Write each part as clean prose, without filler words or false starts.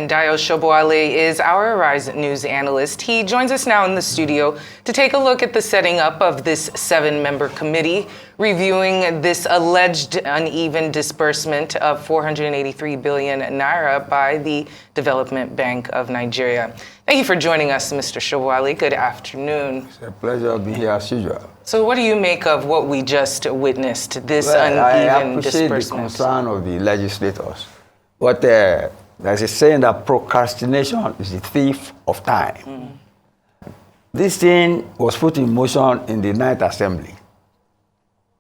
and Dayo Sobowale is our Rise News analyst. He joins us now in the studio to take a look at the setting up of this 7-member committee, reviewing this alleged uneven disbursement of 483 billion naira by the Development Bank of Nigeria. Thank you for joining us, Mr. Sobowale. Good afternoon. It's a pleasure being here as usual. So what do you make of what we just witnessed, this uneven I appreciate disbursement? the concern of the legislators. But there's a saying that procrastination is the thief of time. This thing was put in motion in the 9th Assembly.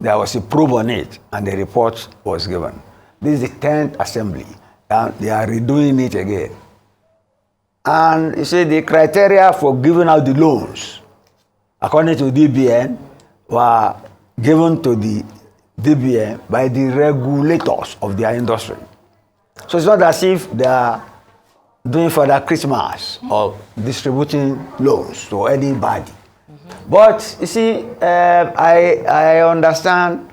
There was a probe on it, and the report was given. This is the 10th Assembly, and they are redoing it again. And you see, the criteria for giving out the loans, according to DBN, were given to the DBN by the regulators of their industry. So it's not as if they are doing Father Christmas or distributing loans to anybody. But you see, I understand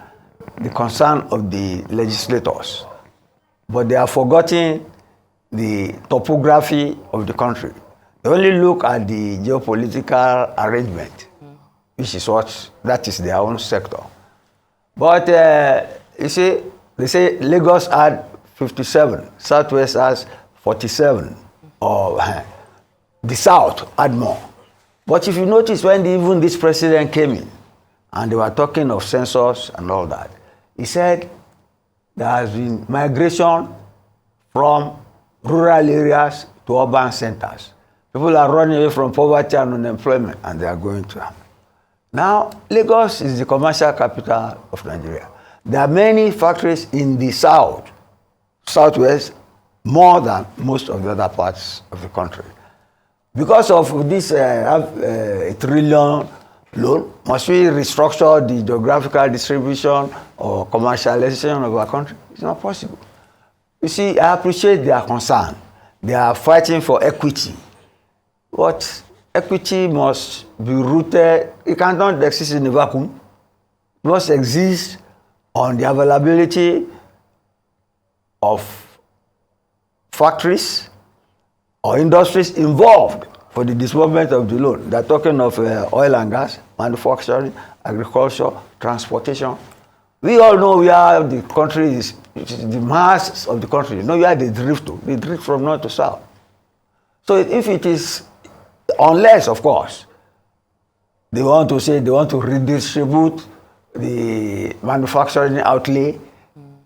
the concern of the legislators, but they are forgetting the topography of the country. They only look at the geopolitical arrangement, which is that is their own sector. But you see, they say Lagos had 57, Southwest has 47, or the South had more. But if you notice, when even this president came in, and they were talking of census and all that, he said there has been migration from rural areas to urban centers. People are running away from poverty and unemployment, and they are going to. Now, Lagos is the commercial capital of Nigeria. There are many factories in the South, Southwest, more than most of the other parts of the country. Because of this a trillion loan, must we restructure the geographical distribution or commercialization of our country? It's not possible. You see, I appreciate their concern. They are fighting for equity. But equity must be rooted, it cannot exist in a vacuum. It must exist on the availability of factories or industries involved for the disbursement of the loan. They're talking of oil and gas, manufacturing, agriculture, transportation. We all know where the country is, the mass of the country. You know where they drift to. They drift from north to south. So if it is, unless, of course, they want to redistribute the manufacturing outlay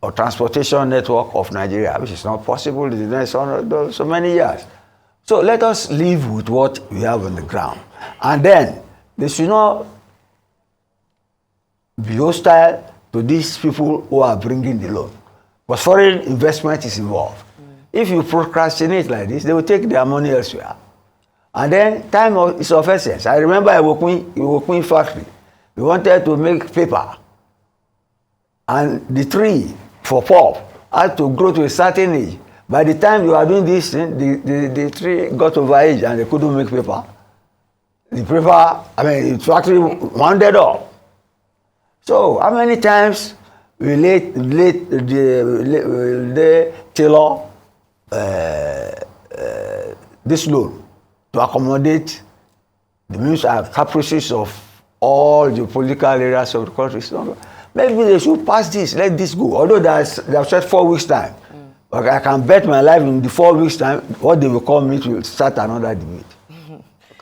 or transportation network of Nigeria, which is not possible in the next so many years. So let us live with what we have on the ground. And then they should not be hostile to these people who are bringing the loan. Because foreign investment is involved. If you procrastinate like this, they will take their money elsewhere. And then time is of essence. I remember a Iwokwin factory. We wanted to make paper. And the tree for pulp had to grow to a certain age. By the time you are doing this thing, the tree got over age and they couldn't make paper. The paper, the factory wounded up. So how many times will they tailor this loan to accommodate the means and caprices of all the political areas of the country? So maybe they should pass this, let this go. Although they have said 4 weeks' time. But I can bet my life in the 4 weeks' time, what they will call me to start another debate.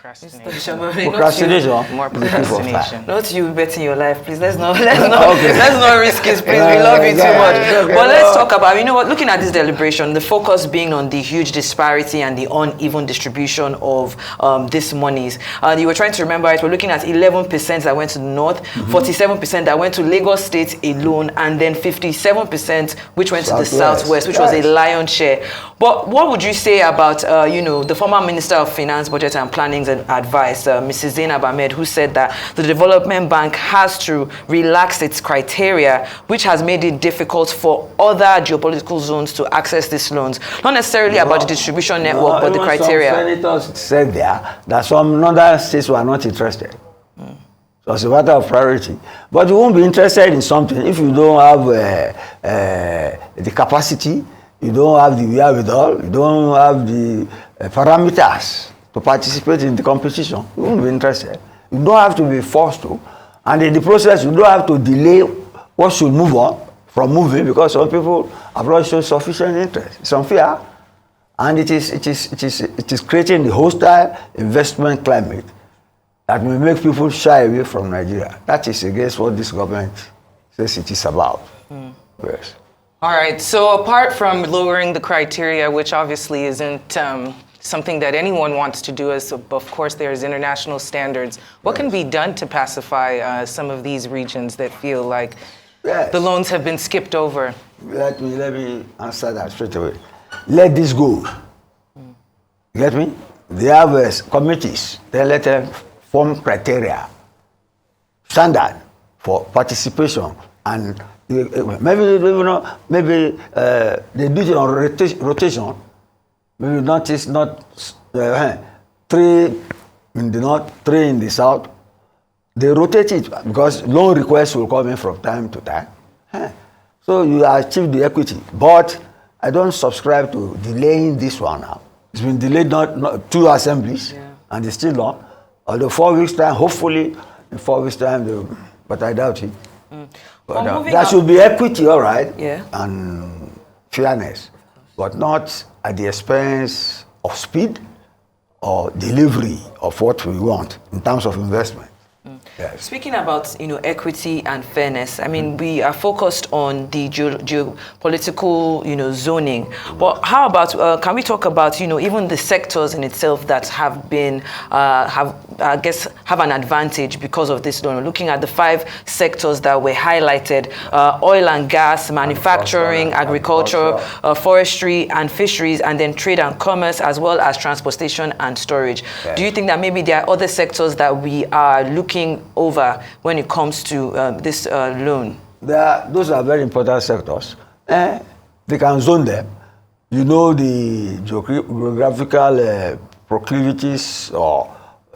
Procrastination. More procrastination. Not you betting your life, please. Let's not risk it, please. We love you too much. But let's talk about, you know what, looking at this deliberation, the focus being on the huge disparity and the uneven distribution of these monies. You were trying to remember it, we're looking at 11% that went to the north, 47% that went to Lagos State alone, and then 57% which went to the Southwest, which was a lion's share. But what would you say about, the former Minister of Finance, Budget and Planning and Advice, Mrs. Zainab Ahmed, who said that the Development Bank has to relax its criteria, which has made it difficult for other geopolitical zones to access these loans. Not necessarily about the distribution network, but the criteria. Some senators said there that some other states were not interested. So it's a matter of priority. But you won't be interested in something if you don't have the capacity, you don't have the wherewithal, you don't have the parameters to participate in the competition, you won't be interested. You don't have to be forced to. And in the process, you don't have to delay what should move on from moving, because some people have not shown sufficient interest. It's unfair. And it is creating a hostile investment climate that will make people shy away from Nigeria. That is against what this government says it is about. Yes. All right, so apart from lowering the criteria, which obviously isn't something that anyone wants to do, as of course there's international standards, what can be done to pacify some of these regions that feel like the loans have been skipped over? Let me answer that straight away. Let this go. You get me? They have committees. They let them form criteria, standard for participation, and maybe they do it on rotation. Maybe not 3 in the north, 3 in the south. They rotate it because loan requests will come in from time to time. So you achieve the equity. But I don't subscribe to delaying this one now. It's been delayed not 2 assemblies, and it's still on. Although 4 weeks time, hopefully in 4 weeks time, but I doubt it. But, there should be equity, all right, and fairness, but not at the expense of speed or delivery of what we want in terms of investment. Yes. Speaking about equity and fairness, I mean we are focused on the geopolitical zoning, but how about can we talk about even the sectors in itself that have been have an advantage because of this loan? Looking at the 5 sectors that were highlighted: oil and gas, manufacturing, agriculture, forestry and fisheries, and then trade and commerce, as well as transportation and storage. Yes. Do you think that maybe there are other sectors that we are looking over when it comes to this loan? Those are very important sectors. They can zone them. The geographical proclivities or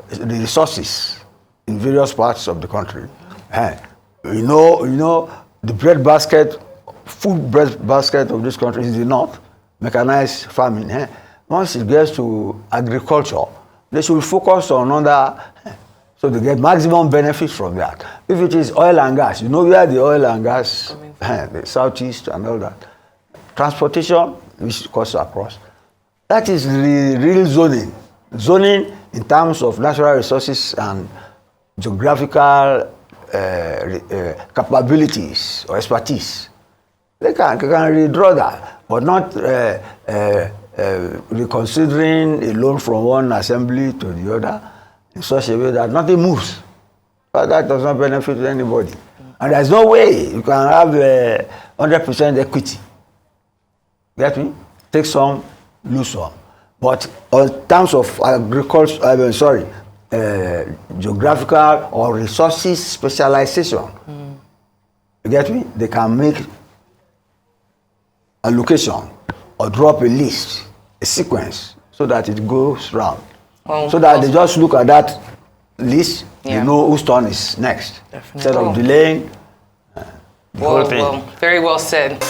the resources in various parts of the country. The food bread basket of this country is the north, mechanized farming. Once it gets to agriculture, they should focus on other, so they get maximum benefits from that. If it is oil and gas, where the oil and gas, the southeast and all that. Transportation, which goes across. That is the real zoning. Zoning in terms of natural resources and geographical capabilities or expertise. They can redraw that, but not reconsidering a loan from one assembly to the other in such a way that nothing moves. But that does not benefit anybody. And there's no way you can have 100% equity. Get me? Take some, lose some. But in terms of agriculture, geographical or resources specialization, you get me? They can make allocation or drop a list, a sequence, so that it goes round. So that they just look at that list, they know whose turn is next. Definitely. Instead of delaying the whole thing. Very well said.